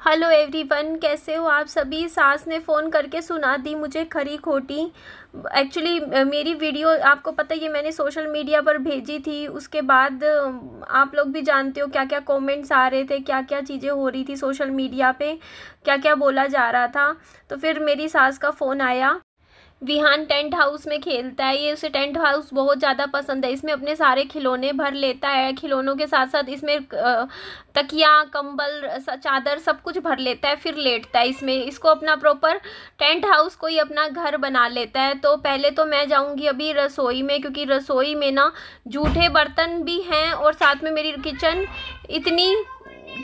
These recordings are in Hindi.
हेलो एवरीवन, कैसे हो आप सभी। सास ने फ़ोन करके सुना दी मुझे खरी खोटी। एक्चुअली मेरी वीडियो आपको पता ही है, मैंने सोशल मीडिया पर भेजी थी। उसके बाद आप लोग भी जानते हो क्या क्या कमेंट्स आ रहे थे, क्या क्या चीज़ें हो रही थी सोशल मीडिया पे, क्या क्या बोला जा रहा था। तो फिर मेरी सास का फ़ोन आया। विहान टेंट हाउस में खेलता है, ये उसे टेंट हाउस बहुत ज़्यादा पसंद है। इसमें अपने सारे खिलौने भर लेता है, खिलौनों के साथ साथ इसमें तकिया, कंबल, चादर सब कुछ भर लेता है, फिर लेटता है इसमें। इसको अपना प्रॉपर टेंट हाउस को ही अपना घर बना लेता है। तो पहले तो मैं जाऊंगी अभी रसोई में, क्योंकि रसोई में ना जूठे बर्तन भी हैं और साथ में मेरी किचन इतनी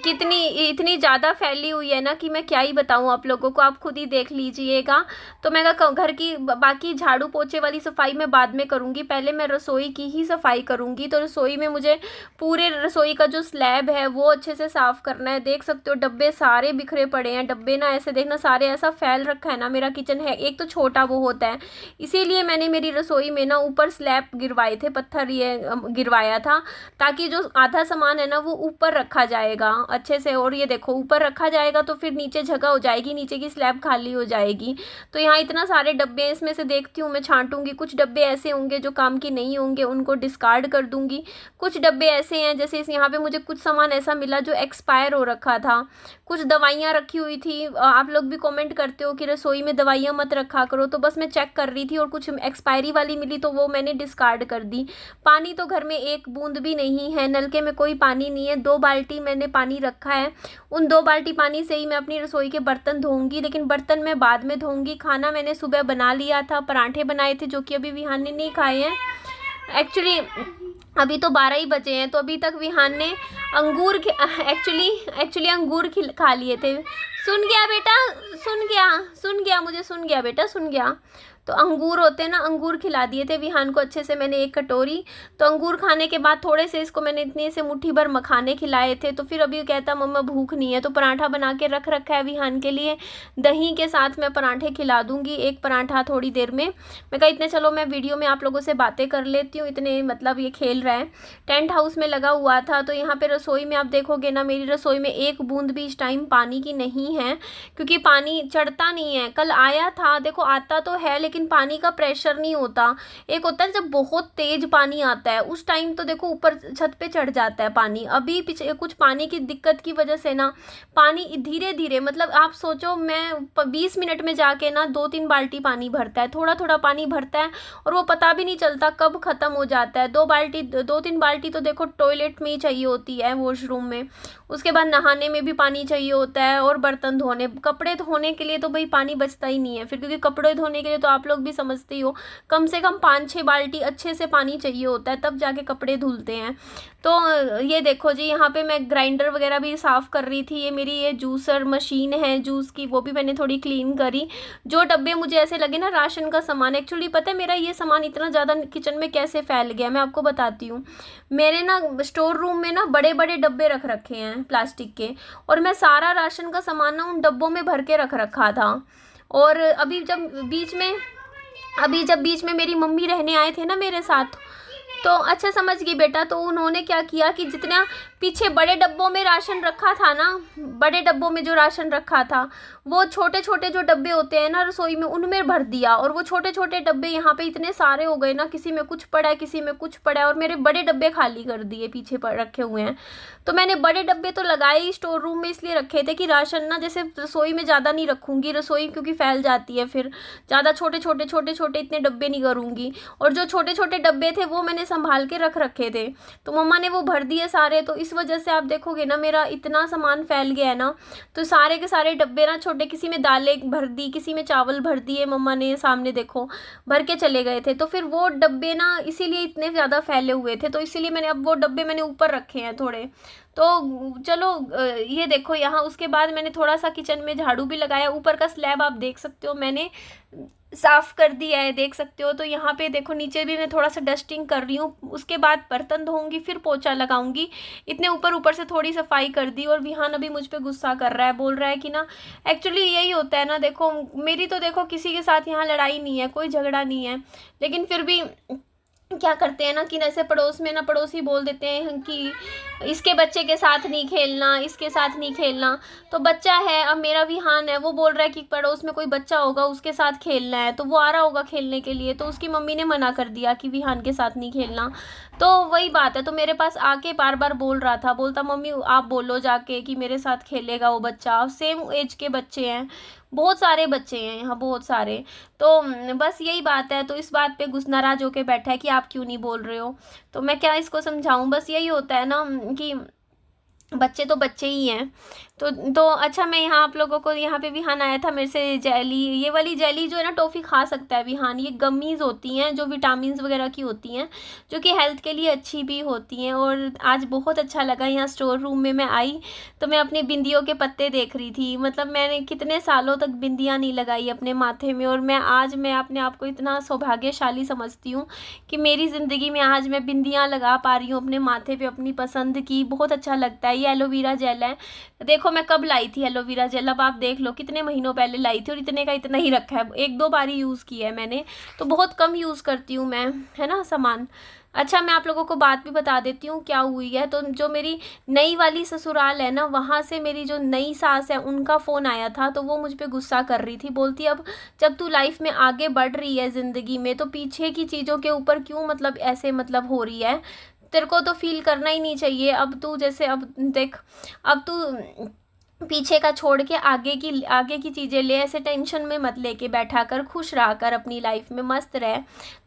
कितनी इतनी ज़्यादा फैली हुई है ना कि मैं क्या ही बताऊँ आप लोगों को, आप खुद ही देख लीजिएगा। तो मैं घर की बाकी झाड़ू पोछे वाली सफाई मैं बाद में करूँगी, पहले मैं रसोई की ही सफाई करूँगी। तो रसोई में मुझे पूरे रसोई का जो स्लैब है वो अच्छे से साफ़ करना है। देख सकते हो डब्बे सारे बिखरे पड़े हैं, डब्बे ना ऐसे देखना सारे ऐसा फैल रखा है ना। मेरा किचन है एक तो छोटा वो होता है, इसीलिए मैंने मेरी रसोई में ना ऊपर स्लैब गिरवाए थे, पत्थर ये गिरवाया था, ताकि जो आधा सामान है ना वो ऊपर रखा जाएगा अच्छे से। और ये देखो ऊपर रखा जाएगा तो फिर नीचे जगह हो जाएगी, नीचे की स्लैब खाली हो जाएगी। तो यहाँ इतना सारे डब्बे हैं, इसमें से देखती हूँ मैं छांटूंगी। कुछ डब्बे ऐसे होंगे जो काम की नहीं होंगे, उनको डिस्कार्ड कर दूंगी। कुछ डब्बे ऐसे हैं, जैसे इस यहाँ पे मुझे कुछ सामान ऐसा मिला जो एक्सपायर हो रखा था। कुछ दवाइयाँ रखी हुई थी, आप लोग भी कमेंट करते हो कि रसोई में दवाइयाँ मत रखा करो, तो बस मैं चेक कर रही थी और कुछ एक्सपायरी वाली मिली तो वो मैंने डिस्कार्ड कर दी। पानी तो घर में एक बूंद भी नहीं है, नलके में कोई पानी नहीं है। 2 बाल्टी मैंने पानी रखा है, उन 2 बाल्टी पानी से ही मैं अपनी रसोई के बर्तन धोऊंगी, लेकिन बर्तन मैं बाद में धोऊंगी। खाना मैंने सुबह बना लिया था, पराठे बनाए थे जो कि अभी विहान ने नहीं खाए हैं। एक्चुअली अभी तो 12 ही बजे हैं, तो अभी तक विहान ने अंगूर एक्चुअली अंगूर खा लिए थे। सुन गया बेटा, सुन गया मुझे, सुन गया बेटा, सुन गया। तो अंगूर होते हैं ना, अंगूर खिला दिए थे विहान को अच्छे से मैंने 1 कटोरी। तो अंगूर खाने के बाद थोड़े से इसको मैंने इतने से मुट्ठी भर मखाने खिलाए थे। तो फिर अभी कहता मम्मा भूख नहीं है, तो पराठा बना के रख रखा है विहान के लिए। दही के साथ मैं पराठे खिला दूंगी, 1 पराठा थोड़ी देर में। मैं कहा इतने चलो मैं वीडियो में आप लोगों से बातें कर लेती हूँ, इतने मतलब ये खेल रहा है। टेंट हाउस में लगा हुआ था। तो यहाँ पे रसोई में आप देखोगे ना, मेरी रसोई में 1 बूंद भी इस टाइम पानी की नहीं है, क्योंकि पानी चढ़ता नहीं है। कल आया था, देखो आता तो है लेकिन पानी का प्रेशर नहीं होता। एक होता है जब बहुत तेज पानी आता है उस टाइम तो देखो ऊपर छत पे चढ़ जाता है पानी। अभी पीछे कुछ पानी की दिक्कत की वजह से ना पानी धीरे धीरे, मतलब आप सोचो मैं 20 मिनट में जाके ना 2-3 बाल्टी पानी भरता है, थोड़ा थोड़ा पानी भरता है और वो पता भी नहीं चलता कब खत्म हो जाता है। 2-3 बाल्टी तो देखो टॉयलेट में ही चाहिए होती है, वॉशरूम में। उसके बाद नहाने में भी पानी चाहिए होता है, और बर्तन धोने, कपड़े धोने के लिए तो भाई पानी बचता ही नहीं है फिर, क्योंकि कपड़े धोने के लिए तो आप लोग भी समझते ही हो कम से कम 5-6 बाल्टी अच्छे से पानी चाहिए होता है, तब जाके कपड़े धुलते हैं। तो ये देखो जी, यहाँ पे मैं ग्राइंडर वगैरह भी साफ़ कर रही थी। ये मेरी ये जूसर मशीन है जूस की, वो भी मैंने थोड़ी क्लीन करी। जो डब्बे मुझे ऐसे लगे ना राशन का सामान, एक्चुअली पता है मेरा ये सामान इतना ज़्यादा किचन में कैसे फैल गया, मैं आपको बताती हूँ। मेरे ना स्टोर रूम में ना बड़े बड़े डब्बे रख रखे हैं प्लास्टिक के, और मैं सारा राशन का सामान ना उन डब्बों में भर के रख रखा था। और जब बीच में मेरी मम्मी रहने आए थे ना मेरे साथ, तो अच्छा समझ गई बेटा, तो उन्होंने क्या किया कि जितना पीछे बड़े डब्बों में राशन रखा था ना, बड़े डब्बों में जो राशन रखा था वो छोटे छोटे जो डब्बे होते हैं ना रसोई में उनमें भर दिया। और वो छोटे छोटे डब्बे यहाँ पे इतने सारे हो गए ना, किसी में कुछ पड़ा है, किसी में कुछ पड़ा है, और मेरे बड़े डब्बे खाली कर दिए पीछे पर रखे हुए हैं। तो मैंने बड़े डब्बे तो लगाए ही स्टोर रूम में इसलिए रखे थे कि राशन ना जैसे रसोई में ज़्यादा नहीं रखूँगी, रसोई क्योंकि फैल जाती है फिर, ज़्यादा छोटे छोटे इतने डब्बे नहीं करूँगी। और जो छोटे छोटे डब्बे थे वो मैंने संभाल के रख रखे थे, तो मम्मा ने वो भर दिए सारे। तो इस वजह से आप देखोगे ना मेरा इतना सामान फैल गया है ना, तो सारे के सारे डब्बे ना छोटे, किसी में दालें भर दी, किसी में चावल भर दिए, मम्मा ने सामने देखो भर के चले गए थे। तो फिर वो डब्बे ना इसीलिए इतने ज़्यादा फैले हुए थे, तो इसीलिए मैंने अब वो डब्बे मैंने ऊपर रखे हैं थोड़े। तो चलो ये देखो यहाँ, उसके बाद मैंने थोड़ा सा किचन में झाड़ू भी लगाया। ऊपर का स्लैब आप देख सकते हो मैंने साफ़ कर दिया है, देख सकते हो। तो यहाँ पे देखो नीचे भी मैं थोड़ा सा डस्टिंग कर रही हूँ, उसके बाद बर्तन धोऊंगी, फिर पोछा लगाऊंगी। इतने ऊपर से थोड़ी सफाई कर दी। और विहान अभी मुझ पे गुस्सा कर रहा है, बोल रहा है कि ना एक्चुअली यही होता है ना, देखो मेरी तो देखो किसी के साथ यहाँ लड़ाई नहीं है, कोई झगड़ा नहीं है, लेकिन फिर भी क्या करते हैं ना कि जैसे पड़ोस में ना पड़ोसी बोल देते हैं कि इसके बच्चे के साथ नहीं खेलना, इसके साथ नहीं खेलना। तो बच्चा है, अब मेरा विहान है, वो बोल रहा है कि पड़ोस में कोई बच्चा होगा उसके साथ खेलना है, तो वो आ रहा होगा खेलने के लिए, तो उसकी मम्मी ने मना कर दिया कि विहान के साथ नहीं खेलना। तो वही बात है, तो मेरे पास आके बार बार बोल रहा था, बोलता मम्मी आप बोलो जाके कि मेरे साथ खेलेगा वो बच्चा। सेम एज के बच्चे हैं, बहुत सारे बच्चे हैं यहाँ, बहुत सारे। तो बस यही बात है, तो इस बात पे गुस्सा नाराज होके बैठा है कि आप क्यों नहीं बोल रहे हो। तो मैं क्या इसको समझाऊं, बस यही होता है ना कि बच्चे तो बच्चे ही हैं। तो अच्छा, मैं यहाँ आप लोगों को, यहाँ पे विहान आया था मेरे से जेली, ये वाली जेली जो है ना टॉफ़ी खा सकता है विहान। ये गमीज़ होती हैं जो विटामिन्स वगैरह की होती हैं, जो कि हेल्थ के लिए अच्छी भी होती हैं। और आज बहुत अच्छा लगा, यहाँ स्टोर रूम में मैं आई तो मैं अपनी बिंदियों के पत्ते देख रही थी। मतलब मैंने कितने सालों तक बिंदियाँ नहीं लगाई अपने माथे में, और मैं अपने आप को इतना सौभाग्यशाली समझती हूँ कि मेरी ज़िंदगी में आज मैं बिंदियाँ लगा पा रही हूँ अपने माथे पे, अपनी पसंद की। बहुत अच्छा लगता है। ये एलोवेरा जेल है, देखो मैं कब लाई थी एलोवेरा जेल, अब आप देख लो कितने महीनों पहले लाई थी, और इतने का इतना ही रखा है। एक दो बार ही यूज़ किया है मैंने, तो बहुत कम यूज़ करती हूँ मैं, है ना सामान। अच्छा, मैं आप लोगों को बात भी बता देती हूँ क्या हुई है। तो जो मेरी नई वाली ससुराल है ना, वहाँ से मेरी जो नई सास है उनका फ़ोन आया था, तो वो मुझ पे गुस्सा कर रही थी। बोलती अब जब तू लाइफ में आगे बढ़ रही है ज़िंदगी में, तो पीछे की चीज़ों के ऊपर क्यों मतलब ऐसे मतलब हो रही है, तेरे को तो फील करना ही नहीं चाहिए। अब तू जैसे, अब देख, अब तू पीछे का छोड़ के आगे की चीज़ें ले, ऐसे टेंशन में मत लेके बैठा कर, खुश रहा कर, अपनी लाइफ में मस्त रह।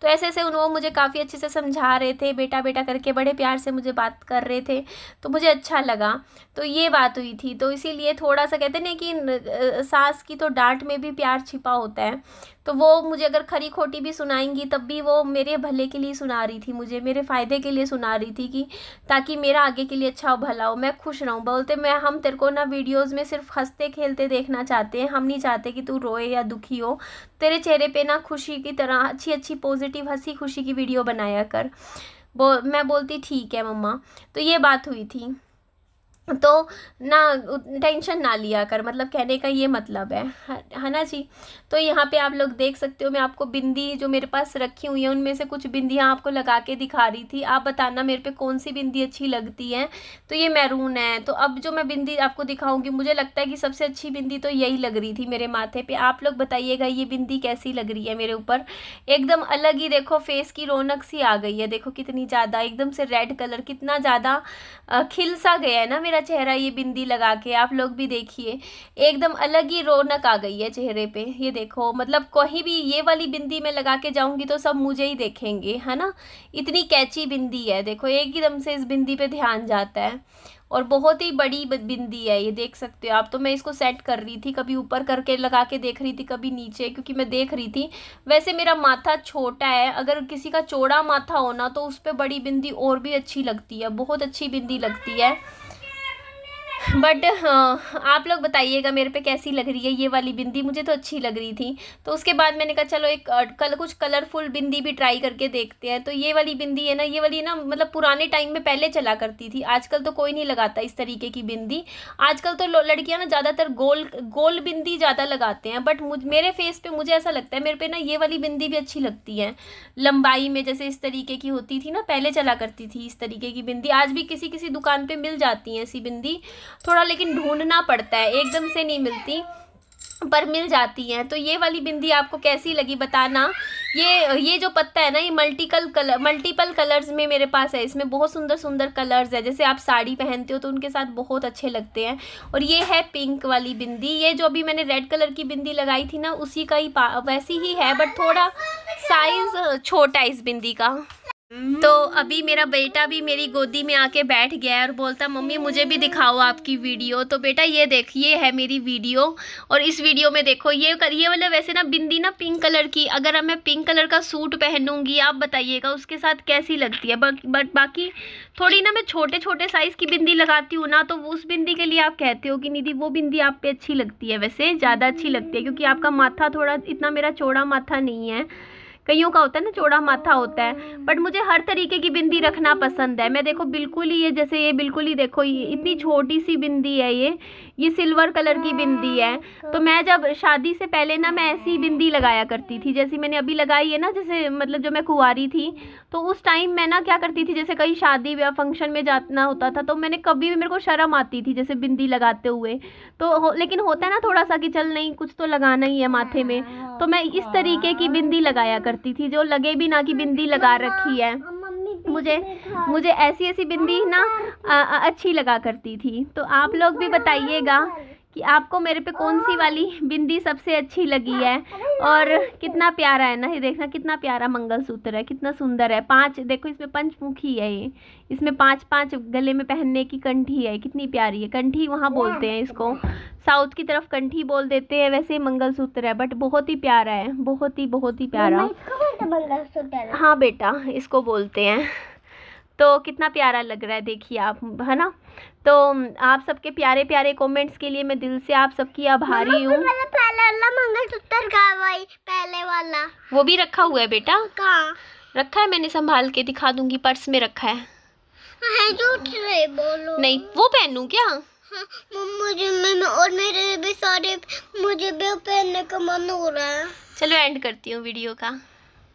तो ऐसे वो मुझे काफ़ी अच्छे से समझा रहे थे, बेटा बेटा करके बड़े प्यार से मुझे बात कर रहे थे, तो मुझे अच्छा लगा। तो ये बात हुई थी, तो इसीलिए थोड़ा सा कहते हैं कि सास की तो डांट में भी प्यार छिपा होता है। तो वो मुझे अगर खरी खोटी भी सुनाएंगी तब भी वो मेरे भले के लिए सुना रही थी, मुझे मेरे फ़ायदे के लिए सुना रही थी, कि ताकि मेरा आगे के लिए अच्छा हो, भला हो, मैं खुश रहूँ। बोलते हम तेरे को ना वीडियोज़ में सिर्फ हंसते खेलते देखना चाहते हैं, हम नहीं चाहते कि तू रोए या दुखी हो। तेरे चेहरे पे ना खुशी की तरह अच्छी अच्छी पॉजिटिव हंसी खुशी की वीडियो बनाया कर। मैं बोलती ठीक है मम्मा। तो ये बात हुई थी। तो ना टेंशन ना लिया कर, मतलब कहने का ये मतलब है ना जी। तो यहाँ पे आप लोग देख सकते हो, मैं आपको बिंदी जो मेरे पास रखी हुई है उनमें से कुछ बिंदियाँ आपको लगा के दिखा रही थी। आप बताना मेरे पे कौन सी बिंदी अच्छी लगती है। तो ये मैरून है। तो अब जो मैं बिंदी आपको दिखाऊंगी, मुझे लगता है कि सबसे अच्छी बिंदी तो यही लग रही थी मेरे माथे पे। आप लोग बताइएगा ये बिंदी कैसी लग रही है मेरे ऊपर। एकदम अलग ही देखो, फेस की रौनक सी आ गई है, देखो कितनी ज़्यादा, एकदम से रेड कलर कितना ज़्यादा खिल सा गया है ना मेरा चेहरा ये बिंदी लगा के। आप लोग भी देखिए, एकदम अलग ही रौनक आ गई है चेहरे पे। ये देखो, मतलब कहीं भी ये वाली बिंदी मैं लगा के जाऊंगी तो सब मुझे ही देखेंगे, है ना। इतनी कैची बिंदी है, देखो एकदम से इस बिंदी पे ध्यान जाता है। और बहुत ही बड़ी बिंदी है, ये देख सकते हो आप। तो मैं इसको सेट कर रही थी, कभी ऊपर करके लगा के देख रही थी, कभी नीचे, क्योंकि मैं देख रही थी। वैसे मेरा माथा छोटा है, अगर किसी का चौड़ा माथा हो ना तो उस पर बड़ी बिंदी और भी अच्छी लगती है, बहुत अच्छी बिंदी लगती है। बट हाँ, आप लोग बताइएगा मेरे पे कैसी लग रही है ये वाली बिंदी। मुझे तो अच्छी लग रही थी। तो उसके बाद मैंने कहा चलो एक कुछ कलरफुल बिंदी भी ट्राई करके देखते हैं। तो ये वाली बिंदी है ना, ये वाली ना मतलब पुराने टाइम में पहले चला करती थी, आजकल तो कोई नहीं लगाता इस तरीके की बिंदी। आजकल तो लड़कियां ना ज़्यादातर गोल गोल बिंदी ज़्यादा लगाते हैं, बट मेरे फेस पे मुझे ऐसा लगता है मेरे पे ना ये वाली बिंदी भी अच्छी लगती है, लंबाई में जैसे इस तरीके की होती थी ना, पहले चला करती थी इस तरीके की बिंदी। आज भी किसी किसी दुकान पे मिल जाती है ऐसी बिंदी, थोड़ा लेकिन ढूंढना पड़ता है, एकदम से नहीं मिलती, पर मिल जाती हैं। तो ये वाली बिंदी आपको कैसी लगी बताना। ये जो पत्ता है ना, ये मल्टीपल कलर्स में मेरे पास है। इसमें बहुत सुंदर सुंदर कलर्स है, जैसे आप साड़ी पहनते हो तो उनके साथ बहुत अच्छे लगते हैं। और ये है पिंक वाली बिंदी। ये जो अभी मैंने रेड कलर की बिंदी लगाई थी ना, उसी का ही वैसी ही है, बट थोड़ा साइज छोटा है इस बिंदी का। तो अभी मेरा बेटा भी मेरी गोदी में आके बैठ गया है और बोलता मम्मी मुझे भी दिखाओ आपकी वीडियो। तो बेटा ये देखिए है मेरी वीडियो, और इस वीडियो में देखो ये वाला वैसे ना बिंदी ना पिंक कलर की, अगर मैं पिंक कलर का सूट पहनूंगी आप बताइएगा उसके साथ कैसी लगती है। बट बाकी थोड़ी ना मैं छोटे छोटे साइज़ की बिंदी लगाती हूँ ना, तो उस बिंदी के लिए आप कहते हो कि निधि वो बिंदी आप पे अच्छी लगती है। वैसे ज़्यादा अच्छी लगती है क्योंकि आपका माथा थोड़ा इतना मेरा चौड़ा माथा नहीं है, कईयों का होता है ना चौड़ा माथा होता है, बट मुझे हर तरीके की बिंदी रखना पसंद है। मैं देखो बिल्कुल ही ये जैसे ये बिल्कुल ही देखो ये इतनी छोटी सी बिंदी है, ये सिल्वर कलर की बिंदी है। तो मैं जब शादी से पहले ना मैं ऐसी बिंदी लगाया करती थी जैसी मैंने अभी लगाई है ना, जैसे मतलब जब मैं कुंवारी थी तो उस टाइम मैं ना क्या करती थी, जैसे कहीं शादी या फंक्शन में जाना होता था तो मैंने कभी भी, मेरे को शर्म आती थी जैसे बिंदी लगाते हुए, तो लेकिन होता है ना थोड़ा सा कि चल नहीं कुछ तो लगाना ही है माथे में, तो मैं इस तरीके की बिंदी लगाया करती थी जो लगे भी ना कि बिंदी लगा रखी है। मुझे ऐसी बिंदी ना अच्छी लगा करती थी। तो आप लोग भी बताइएगा कि आपको मेरे पे कौन सी वाली बिंदी सबसे अच्छी लगी है। और कितना प्यारा है ना, ये देखना कितना प्यारा मंगलसूत्र है, कितना सुंदर है। 5 देखो इसमें पंचमुखी है, ये इसमें 5 गले में पहनने की कंठी है, कितनी प्यारी है। कंठी वहाँ बोलते हैं इसको, साउथ की तरफ कंठी बोल देते हैं, वैसे ही मंगलसूत्र है, बट बहुत ही प्यारा है, बहुत ही प्यारा। हाँ बेटा इसको बोलते हैं। तो कितना प्यारा लग रहा है देखिए आप, है ना। तो आप सबके प्यारे प्यारे कमेंट्स के लिए मैं दिल से आप सबकी आभारी हूँ। पहले वाला मंगलसूत्र का वही पहले वाला वो भी रखा हुआ है बेटा, कहाँ रखा है मैंने, संभाल के दिखा दूंगी, पर्स में रखा है। झूठ नहीं बोलो। नहीं वो पहनूं क्या? हाँ, मुझे और मेरे भी सारे मुझे भी पहनने का मन हो रहा है। चलो एंड करती हूँ वीडियो का।